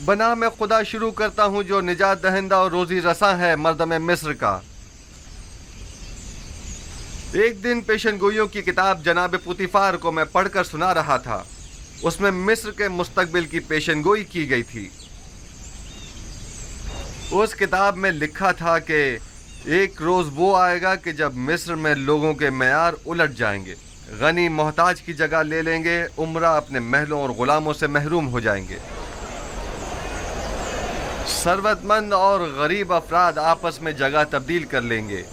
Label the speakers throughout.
Speaker 1: بنا میں خدا شروع کرتا ہوں جو نجات دہندہ اور روزی رساں ہے مردم مصر کا۔ ایک دن پیشن گوئیوں کی کتاب جناب پوتیفار کو میں پڑھ کر سنا رہا تھا۔ اس میں مصر کے مستقبل کی پیشن گوئی کی گئی تھی۔ اس کتاب میں لکھا تھا کہ ایک روز وہ آئے گا کہ جب مصر میں لوگوں کے معیار الٹ جائیں گے، غنی محتاج کی جگہ لے لیں گے، امراء اپنے محلوں اور غلاموں سے محروم ہو جائیں گے، ثروت مند اور غریب افراد آپس میں جگہ تبدیل کر لیں گے،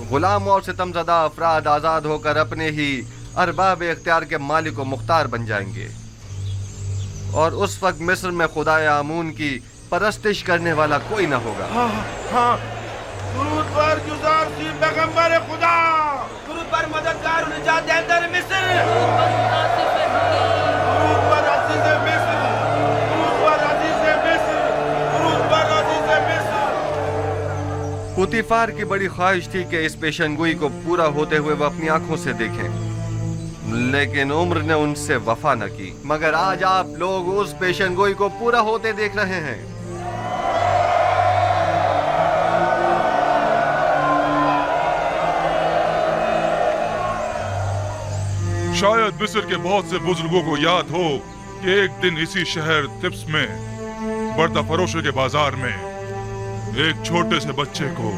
Speaker 1: غلام اور ستم زدہ افراد آزاد ہو کر اپنے ہی ارباب اختیار کے مالک و مختار بن جائیں گے، اور اس وقت مصر میں خدائے آمون کی پرستش کرنے والا کوئی نہ ہوگا۔
Speaker 2: ہاں درود پر جزار سی پیغمبر خدا،
Speaker 3: درود پر مددگار و نجات دہندہ مصر،
Speaker 2: درود پر عزیز مصر، درود پر عزیز مصر، درود پر عزیز مصر۔
Speaker 1: پوتیفار کی بڑی خواہش تھی کہ اس پیشن گوئی کو پورا ہوتے ہوئے وہ اپنی آنکھوں سے دیکھیں، لیکن عمر نے ان سے وفا نہ کی۔ مگر آج آپ لوگ اس پیشن گوئی کو پورا ہوتے دیکھ رہے ہیں۔
Speaker 4: شاید مصر کے بہت سے بزرگوں کو یاد ہو کہ ایک دن اسی شہر طبس میں بردہ فروشوں کے بازار میں ایک چھوٹے سے بچے کو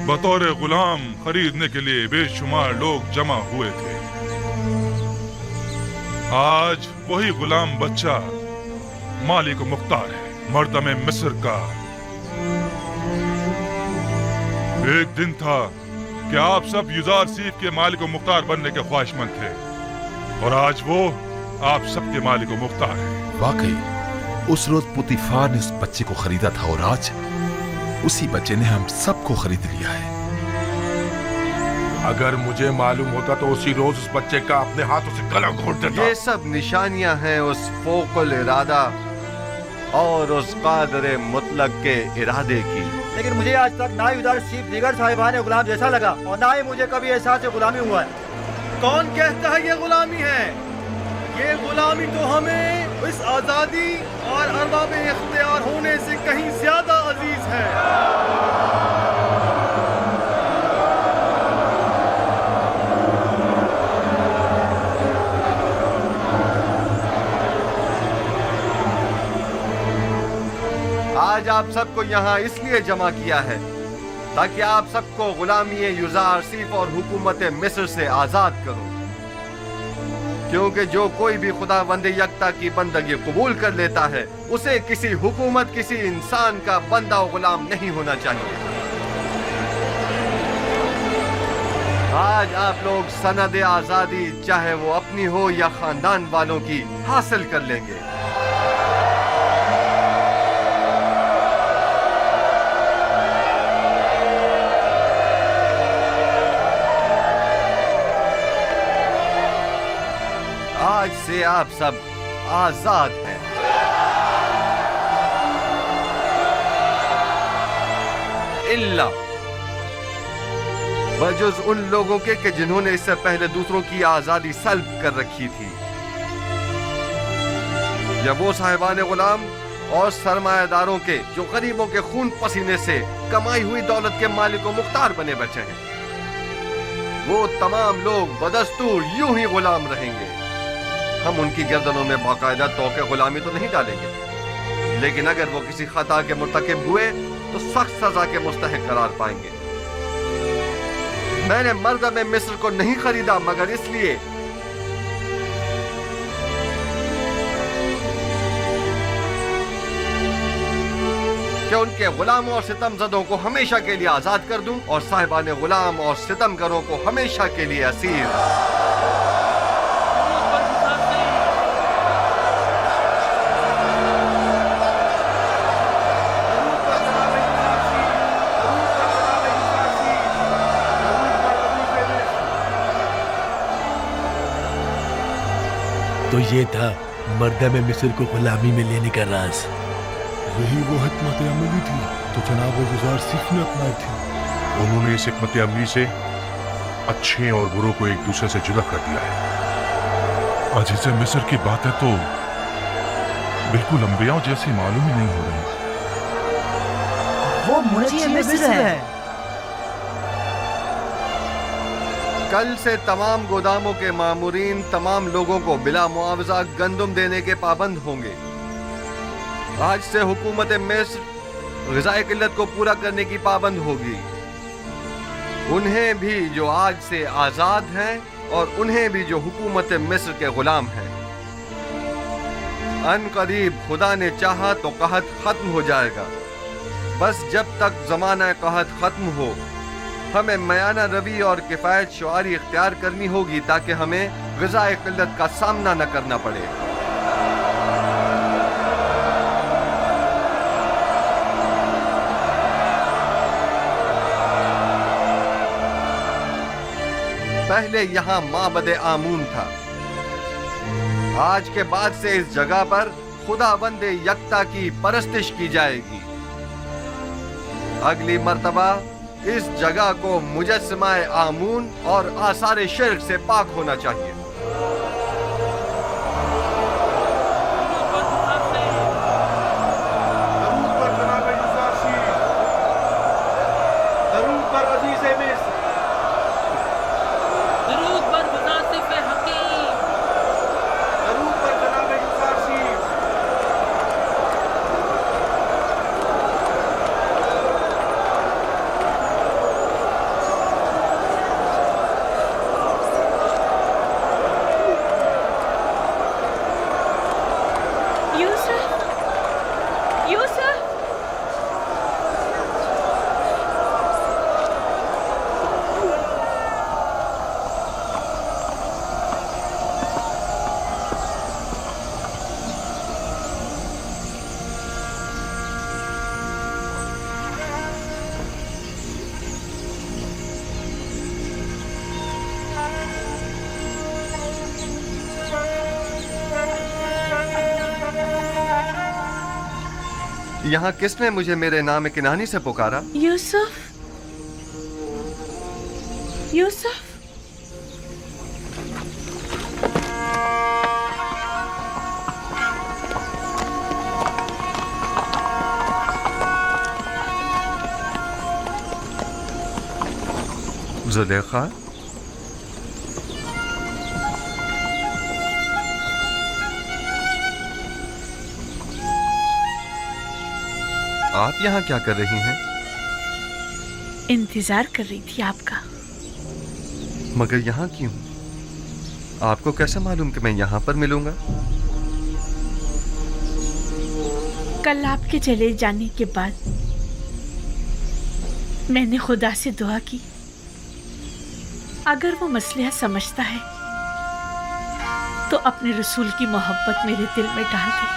Speaker 4: بطور غلام خریدنے کے لیے بے شمار لوگ جمع ہوئے تھے۔ آج وہی غلام بچہ مالک و مختار ہے مردم مصر کا۔ ایک دن تھا کہ آپ سب یوزار سیف کے مالک و مختار بننے کے خواہش مند تھے، اور آج وہ آپ سب کے مالک و مختار ہیں۔
Speaker 5: واقعی اس روز پوتیفار نے اس بچے کو خریدا تھا، اور آج اسی بچے نے ہم سب کو خرید لیا ہے۔
Speaker 6: اگر مجھے معلوم ہوتا تو اسی روز اس بچے کا اپنے ہاتھوں سے گلا گھونٹ دیتا۔
Speaker 1: یہ سب نشانیاں ہیں اس فوق الارادہ اور اس قادر مطلق کے ارادے کی۔
Speaker 3: لیکن مجھے آج تک نہ یوزار سیف دیگر صاحبان غلام جیسا لگا، اور نہ ہی مجھے کبھی احساس غلامی ہوا ہے۔
Speaker 7: کون کہتا ہے یہ غلامی ہے؟ یہ غلامی تو ہمیں اس آزادی اور ارباب اختیار ہونے سے کہیں زیادہ عزیز ہے۔
Speaker 1: آج آپ سب کو یہاں اس لیے جمع کیا ہے تاکہ آپ سب کو غلامی یوزار سیف اور حکومت مصر سے آزاد کروں، کیونکہ جو کوئی بھی خداوند یکتا کی بندگی قبول کر لیتا ہے اسے کسی حکومت، کسی انسان کا بندہ و غلام نہیں ہونا چاہیے۔ آج آپ لوگ سند آزادی چاہے وہ اپنی ہو یا خاندان والوں کی حاصل کر لیں گے۔ آج سے آپ سب آزاد ہیں۔ اللہ بجز ان لوگوں کے کہ جنہوں نے اس سے پہلے دوسروں کی آزادی سلب کر رکھی تھی، یا وہ صاحبان غلام اور سرمایہ داروں کے جو غریبوں کے خون پسینے سے کمائی ہوئی دولت کے مالک و مختار بنے بیٹھے ہیں، وہ تمام لوگ بدستور یوں ہی غلام رہیں گے۔ ہم ان کی گردنوں میں باقاعدہ توقع غلامی تو نہیں ڈالیں گے، لیکن اگر وہ کسی خطا کے مرتکب ہوئے تو سخت سزا کے مستحق قرار پائیں گے۔ میں نے مردم مصر کو نہیں خریدا مگر اس لیے کہ ان کے غلاموں اور ستم زدوں کو ہمیشہ کے لیے آزاد کر دوں، اور صاحبان غلام اور ستم گروں کو ہمیشہ کے لیے اسیر۔
Speaker 8: تو یہ تھا مردم مصر کو غلامی میں لینے کا راز۔
Speaker 6: یہی وہ حکمت عملی تھی تو جناب یوزار سیف نے اپنائی تھی۔ انہوں نے اس حکمت عملی سے اچھے اور بروں کو ایک دوسرے سے جدا کر دیا ہے۔ عزیز مصر کی باتیں تو बिल्कुल अंबियाओं जैसी मालूम ही नहीं हो रही।
Speaker 3: वो मुनज्जी मिस्र है।
Speaker 1: कल से तमाम गोदामों के मामूरीन तमाम लोगों को बिला मुआवजा गंदुम देने के पाबंद होंगे। आज से हुकूमत मिस्र ग़िज़ाई किल्लत को पूरा करने की पाबंद होगी। उन्हें भी जो आज से आज़ाद हैं और उन्हें भी जो हुकूमत मिस्र के गुलाम हैं। अन करीब खुदा ने चाहा तो कहत खत्म हो जाएगा। बस जब तक ज़माना कहत खत्म हो हमें मयाना रवि और किफ़ायत शुआरी इख्तियार करनी होगी ताकि हमें ग़िज़ाई किल्लत का सामना न करना पड़े। पहले यहाँ माबद आमून था। आज के बाद से इस जगह पर खुदावंद यकता की परस्तिश की जाएगी। अगली मर्तबा इस जगह को मुजस्समाए आमून और आसारे शिर्क से पाक होना चाहिए।
Speaker 2: दरूद पर जनाब युज़ार शीर, दरूद पर अज़ीज़ मिस्र,
Speaker 9: दरूद पर मुनासिब हकीम,
Speaker 2: दरूद पर जनाब युज़ार शीर।
Speaker 9: यूसुफ, यूसुफ,
Speaker 1: यहाँ किसने मुझे मेरे नाम किनानी से पुकारा?
Speaker 9: यूसुफ, यूसुफ।
Speaker 1: जुलेखा, आप यहाँ क्या कर रही हैं?
Speaker 9: इंतजार कर रही थी आपका।
Speaker 1: मगर यहाँ क्यों? आपको कैसे मालूम कि मैं यहाँ पर मिलूंगा?
Speaker 9: कल आपके चले जाने के बाद मैंने खुदा से दुआ की, अगर वो मसला समझता है तो अपने रसूल की मोहब्बत मेरे दिल में डाल दे।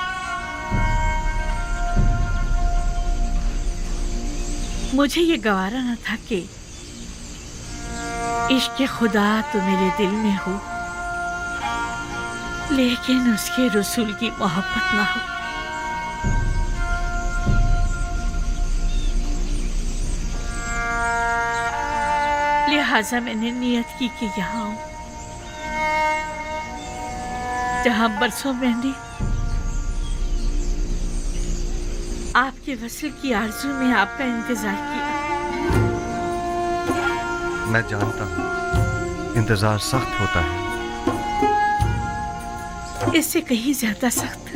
Speaker 9: मुझे ये गवारा न था कि इश्क़ खुदा तो मेरे दिल में हो, लेकिन उसके रसूल की मोहब्बत ना हो। लिहाजा मैंने नियत की कि यहाँ आऊं, जहाँ बरसों मैंने आपके वसल की आरज़ू में आपका इंतजार किया।
Speaker 1: मैं जानता हूँ इंतजार सख्त होता है।
Speaker 9: इससे कहीं ज्यादा सख्त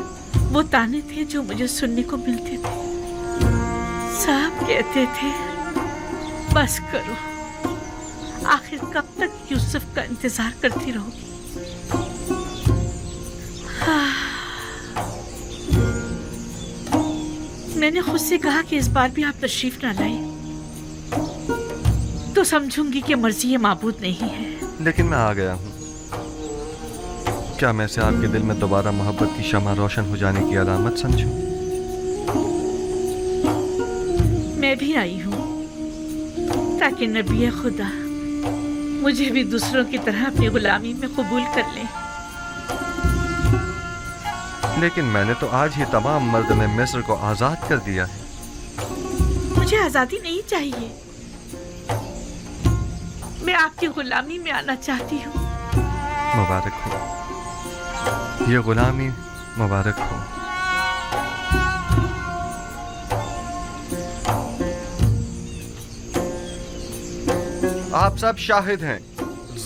Speaker 9: वो ताने थे जो मुझे सुनने को मिलते थे। साहब कहते थे बस करो, आखिर कब तक यूसुफ का इंतजार करती रहोगी। मैंने खुद से कहा कि इस बार भी आप तशरीफ ना लाए तो समझूंगी कि मर्जी ये माबूद नहीं है।
Speaker 1: लेकिन मैं आ गया हूँ। क्या मैं से आपके दिल में दोबारा मोहब्बत की शमा रोशन हो जाने की अलामत समझूं?
Speaker 9: मैं भी आई हूँ ताकि नबी खुदा मुझे भी दूसरों की तरह अपनी गुलामी में कबूल कर लें।
Speaker 1: लेकिन मैंने तो आज ही तमाम मर्द में मिस्र को आजाद कर दिया है।
Speaker 9: मुझे आजादी नहीं चाहिए, मैं आपकी गुलामी में आना चाहती हूँ।
Speaker 1: मुबारक हो, ये गुलामी मुबारक हो। आप सब शाहिद हैं,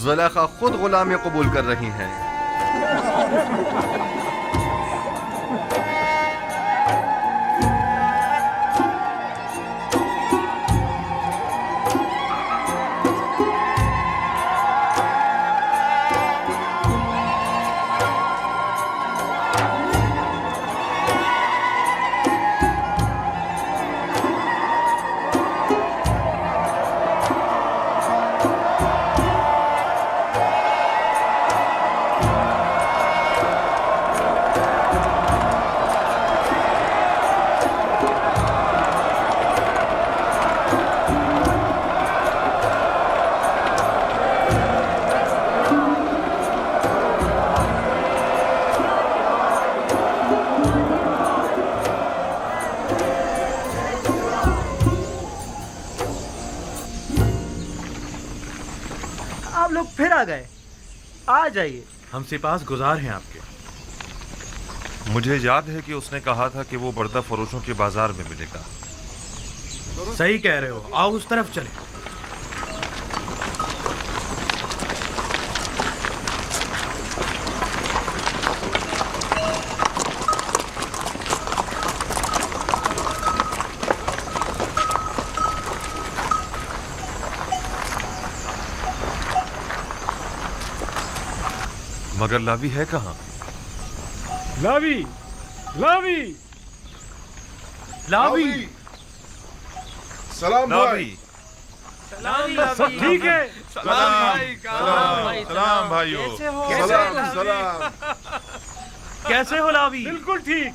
Speaker 1: ज़ुलेखा खुद गुलामी कबूल कर रही हैं।
Speaker 3: आप लोग फिर आ गए, आ जाइए।
Speaker 7: हम सिपास गुजार हैं आपके।
Speaker 6: मुझे याद है कि उसने कहा था कि वो बर्दा फरोशों के बाजार में मिलेगा।
Speaker 7: सही कह रहे हो, आओ उस तरफ चले।
Speaker 6: मगर लावी है कहाँ?
Speaker 7: लावी, लावी, लावी,
Speaker 6: सलाम भाई।
Speaker 7: सब ठीक है?
Speaker 6: सलाम भाइयों।
Speaker 7: कैसे हो लावी?
Speaker 4: बिल्कुल ठीक।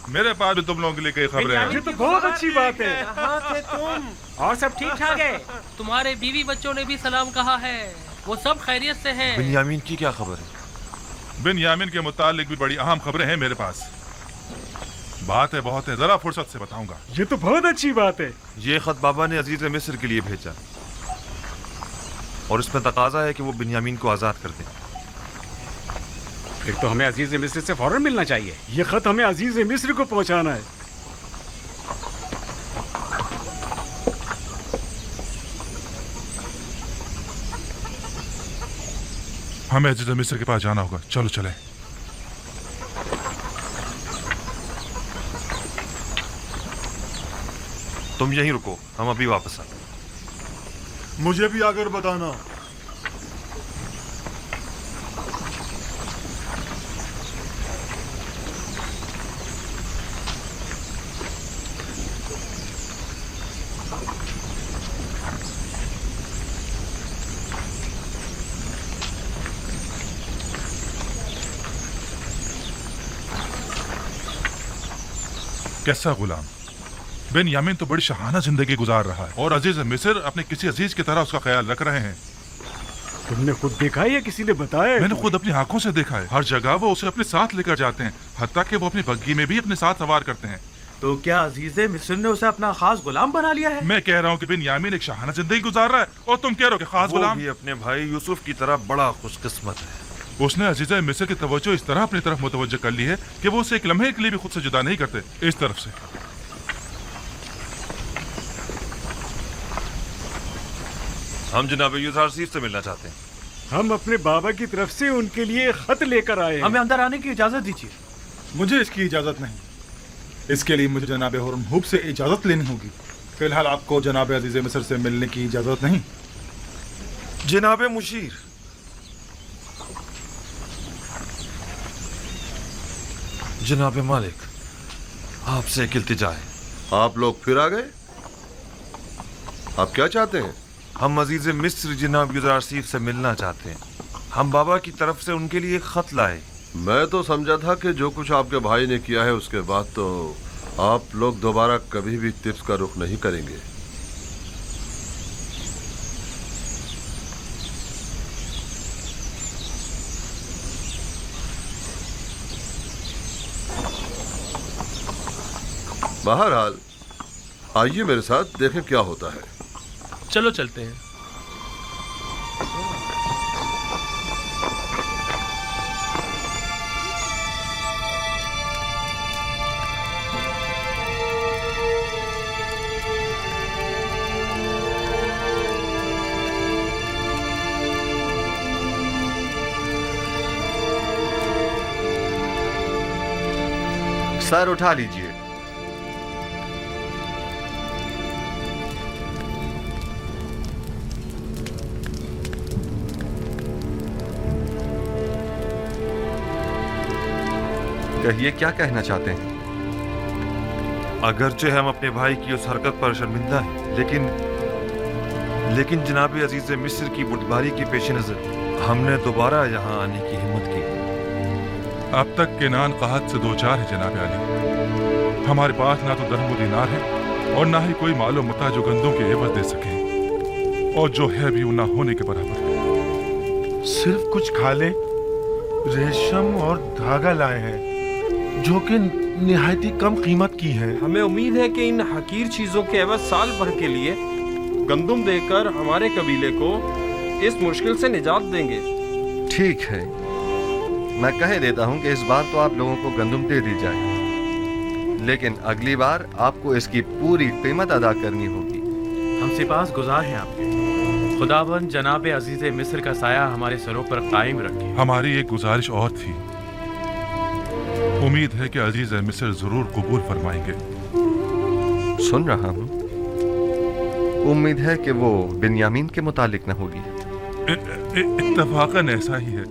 Speaker 4: मेरे पास भी तुम लोगों के लिए कई खबरें हैं।
Speaker 7: ये तो बहुत अच्छी बात है।
Speaker 10: कहाँ थे तुम?
Speaker 7: और सब ठीक ठाक है?
Speaker 10: तुम्हारे बीवी बच्चों ने भी सलाम कहा है, वो सब खैरियत से हैं।
Speaker 6: बिन्यामीन की क्या खबर है?
Speaker 4: बिन्यामीन के मुतालिक भी बड़ी अहम खबरें हैं मेरे पास। बात है बहुत है, जरा फुर्सत से बताऊंगा।
Speaker 7: ये तो बहुत अच्छी बात है।
Speaker 6: ये खत बाबा ने अजीज मिस्र के लिए भेजा और इसमें तकाजा है कि वो बिन्यामीन को आजाद कर दें।
Speaker 7: फिर तो हमें अजीज मिस्र से फौरन मिलना चाहिए। ये खत हमें अजीज मिस्र को पहुंचाना है।
Speaker 4: हमें अजीज मिस्र के पास जाना होगा, चलो चले।
Speaker 6: तुम यहीं रुको, हम अभी वापस आए।
Speaker 3: मुझे भी आकर बताना।
Speaker 4: कैसा गुलाम? बिन्यामीन तो बड़ी शहाना जिंदगी गुजार रहा है और अजीज मिस्र अपने किसी अजीज की तरह उसका ख्याल रख रहे हैं।
Speaker 7: तुमने खुद देखा है या किसी ने बताया?
Speaker 4: मैंने खुद अपनी आंखों से देखा है। हर जगह वो उसे अपने साथ लेकर जाते हैं, हत्ता कि वो अपनी बग्गी में भी अपने साथ सवार करते हैं।
Speaker 7: तो क्या अजीज मिस्र ने उसे अपना खास गुलाम बना लिया है?
Speaker 4: मैं कह रहा हूँ कि बिन्यामीन एक शहाना जिंदगी गुजार रहा है और तुम कह रहे हो कि खास
Speaker 6: वो
Speaker 4: गुलाम।
Speaker 6: भी अपने भाई यूसुफ की तरह बड़ा खुशकिस्मत है।
Speaker 4: उसने अजीजा मिस्र की तवज्जो इस तरह अपनी तरफ मुतवज्जो कर ली है कि वो उसे एक लम्हे के लिए भी खुद से जुदा नहीं करते। इस तरफ से
Speaker 6: हम जनाब यूसुफ से मिलना चाहते हैं।
Speaker 7: हम अपने बाबा की तरफ से उनके लिए खत लेकर आए हैं। हमें अंदर आने की इजाजत दीजिए।
Speaker 11: मुझे इसकी इजाजत नहीं, इसके लिए मुझे जनाब हुरमहूब से इजाजत लेनी होगी। फिलहाल आपको जनाब अजीज मिस्र से मिलने की इजाजत नहीं।
Speaker 6: जनाब मुशीर, जनाब मालिक, आपसे एक इल्तिजा है।
Speaker 1: आप लोग फिर आ गए? आप क्या चाहते हैं?
Speaker 6: हम अजीज मिस्र जनाब यूसुफ से मिलना चाहते हैं। हम बाबा की तरफ से उनके लिए खत लाए।
Speaker 1: मैं तो समझा था कि जो कुछ आपके भाई ने किया है उसके बाद तो आप लोग दोबारा कभी भी तिब्स का रुख नहीं करेंगे। बहरहाल आइए मेरे साथ, देखें क्या होता है।
Speaker 10: चलो चलते हैं।
Speaker 1: सर उठा लीजिए। कहिए, क्या कहना चाहते हैं?
Speaker 12: अगरचे हम अपने भाई की उस हरकत पर शर्मिंदा हैं, लेकिन जनाब अजीज मिस्र की बुटबारी के पेश नजर हमने दोबारा यहाँ आने की हिम्मत की।
Speaker 4: अब तक केनान कहत से दो चार है जनाब अली। हमारे पास ना तो दरहम दिनार है और ना ही कोई मालो मता जो गंदों के एवज दे सके, और जो है भी वो ना होने के बराबर है।
Speaker 6: सिर्फ कुछ खाले, रेशम और धागा लाए हैं जो कि निहायती कम कीमत की है।
Speaker 2: हमें उम्मीद है कि इन हकीर चीजों के एवज साल भर के लिए गंदुम देकर हमारे कबीले को इस मुश्किल से निजात देंगे।
Speaker 1: ठीक है, मैं कह देता हूं कि इस बार तो आप लोगों को गंदुम दे दी जाए, लेकिन अगली बार आपको इसकी पूरी कीमत अदा करनी होगी।
Speaker 13: हम सिपास गुजार हैं आपके। खुदाबंद जनाब अजीज मिस्र का साया हमारे सरों पर कायम रखे।
Speaker 4: हमारी एक गुजारिश और थी, उम्मीद है कि अजीज मिस्र जरूर कबूल फरमाएंगे।
Speaker 1: सुन रहा हूँ, उम्मीद है कि वो बिन्यामीन के मुतालिक न होगी।
Speaker 4: इत्तफाकन ऐसा ही है।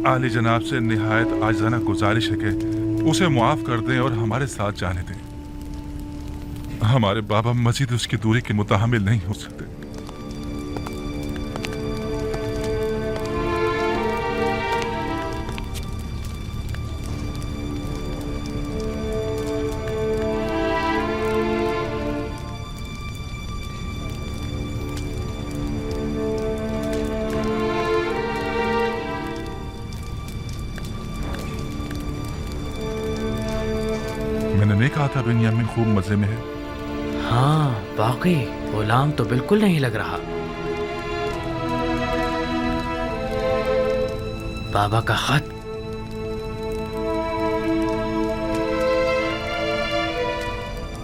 Speaker 4: आली जनाब से निहायत आजाना गुजारिश है कि उसे मुआफ कर दें और हमारे साथ जाने दें। हमारे बाबा मजीद उसकी दूरी के मुताहमिल नहीं हो सकते। कहा था बिन्यामीन खूब मजे में है।
Speaker 13: हाँ वाकई गुलाम तो बिल्कुल नहीं लग रहा। बाबा का खत।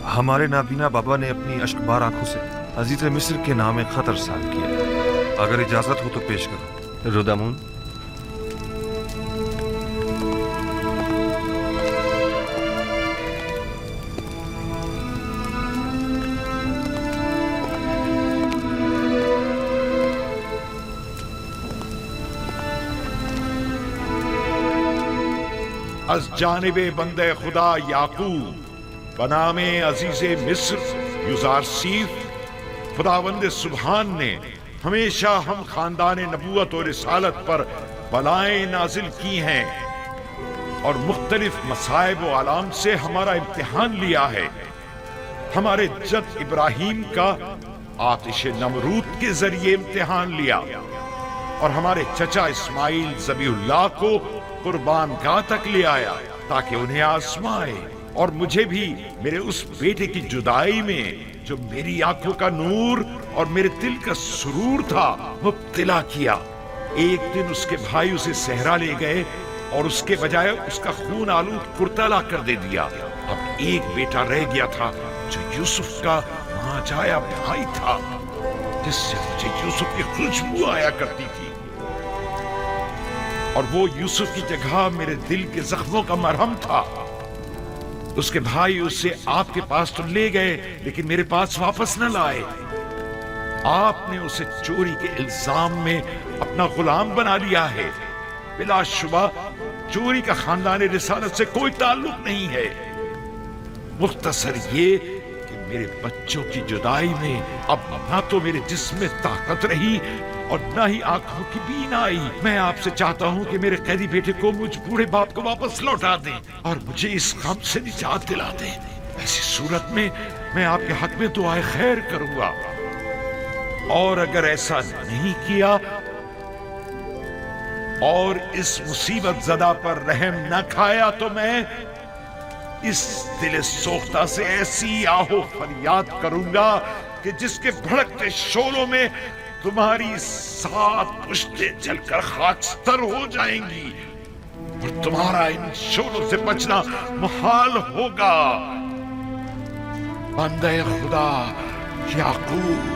Speaker 12: हमारे नाबीना बाबा ने अपनी अश्कबार आंखों से अजीज मिस्र के नाम खत अरसाल किया। अगर इजाजत हो तो पेश करो।
Speaker 1: रुदामून,
Speaker 14: अज जानिबे बंदे खुदा याकूब बनामे अजीज़े मिस्र युज़ारसीफ खुदावंद सुबहान ने हमेशा हम खानदान नबूवत और रिसालत पर बलाएं नाजिल की हैं और मुख्तलिफ मसाइब व आलाम से हमारा इम्तिहान लिया है। हमारे जद इब्राहीम का आतिश नमरूद के जरिए इम्तिहान लिया और हमारे चचा इस्माइल ज़बीहुल्लाह को कुर्बान गाह तक ले आया ताकि उन्हें आजमाए, और मुझे भी मेरे उस बेटे की जुदाई में जो मेरी आंखों का नूर और मेरे दिल का सुरूर था मुब्तला किया। एक दिन उसके भाई उसे सहरा ले गए और उसके बजाय उसका खून आलूद कुर्ता ला कर दे दिया। अब एक बेटा रह गया था जो यूसुफ का मांझाया भाई था, जिससे मुझे यूसुफ की खुशबू आया करती थी, और वो यूसुफ की जगह मेरे दिल के जख्मों का मरहम था। उसके भाई उसे आपके पास तो ले गए लेकिन मेरे पास वापस न लाए। आपने उसे चोरी के इल्जाम में अपना गुलाम बना लिया है। बिलाशुबा चोरी का खानदान रिसालत से कोई ताल्लुक नहीं है। मुख्तसर ये कि मेरे बच्चों की जुदाई में अब ना तो मेरे जिस्म में ताकत रही और ना ही आंखों की बीनाई। मैं आपसे चाहता हूँ कि मेरे कैदी बेटे को मुझ बूढ़े बाप को वापस लौटा दें और मुझे इस गम से निजात दिला दें। ऐसी सूरत में मैं आपके हक में दुआए खैर करूंगा, और अगर ऐसा नहीं किया और इस मुसीबत ज़दा पर रहम न खाया तो मैं इस दिल सोख्ता से ऐसी आहो फरियाद करूंगा कि जिसके भड़कते शोलों में तुम्हारी 7 पुश्तें जलकर खाकस्तर हो जाएंगी और तुम्हारा इन शोलों से बचना मुहाल होगा। बंदे खुदा याकूब।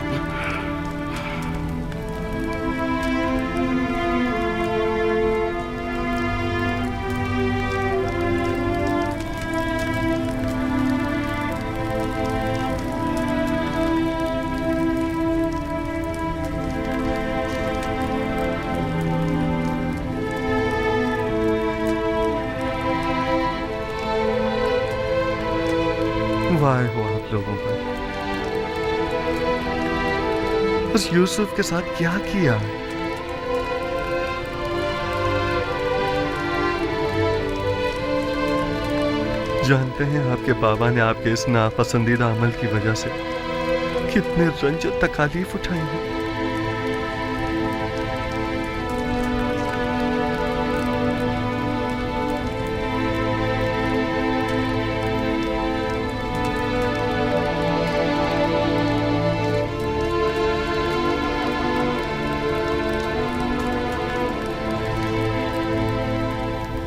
Speaker 1: क्यों आए हो आप लोगों पर? उस यूसुफ के साथ क्या किया? जानते हैं आपके बाबा ने आपके इस नापसंदीदा अमल की वजह से कितने रंज और तकालीफ उठाई हैं।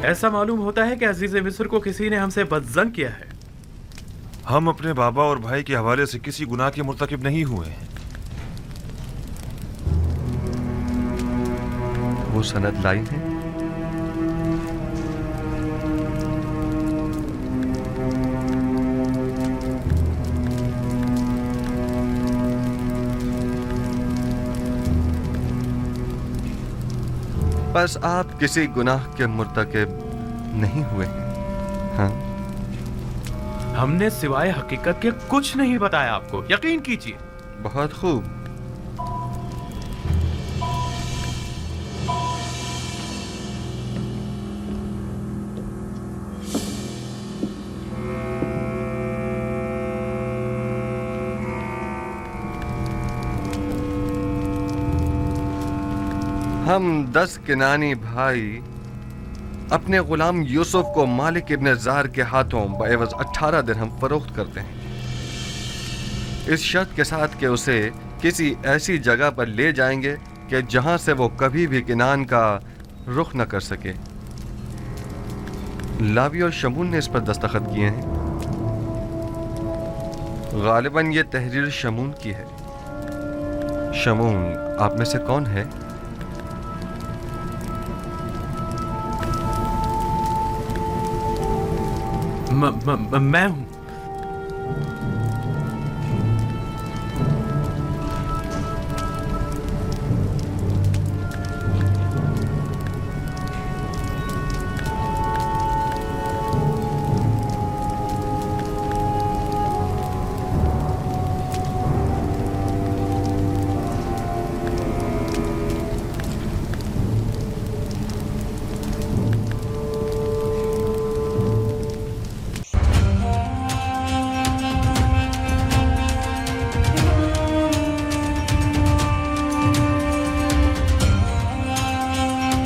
Speaker 13: ऐसा मालूम होता है कि अजीज मिस्र को किसी ने हमसे बदजन किया है।
Speaker 12: हम अपने बाबा और भाई के हवाले से किसी गुनाह के मुर्तकिब नहीं हुए हैं।
Speaker 1: वो सनद लाई है? बस आप किसी गुनाह के मुर्तकिब नहीं हुए हैं। हाँ,
Speaker 13: हमने सिवाय हकीकत के कुछ नहीं बताया आपको, यकीन कीजिए।
Speaker 1: बहुत खूब। हम 10 किनानी भाई अपने गुलाम यूसुफ को मालिक इब्न जार के हाथों बएवज 18 दिरहम फरोख्त करते हैं, इस शर्त के साथ कि उसे किसी ऐसी जगह पर ले जाएंगे कि जहां से वो कभी भी किनान का रुख न कर सके। लावी और शमून ने इस पर दस्तखत किए हैं। गालिबन ये तहरीर शमून की है। शमून आप में से कौन है?
Speaker 13: मैं हूं।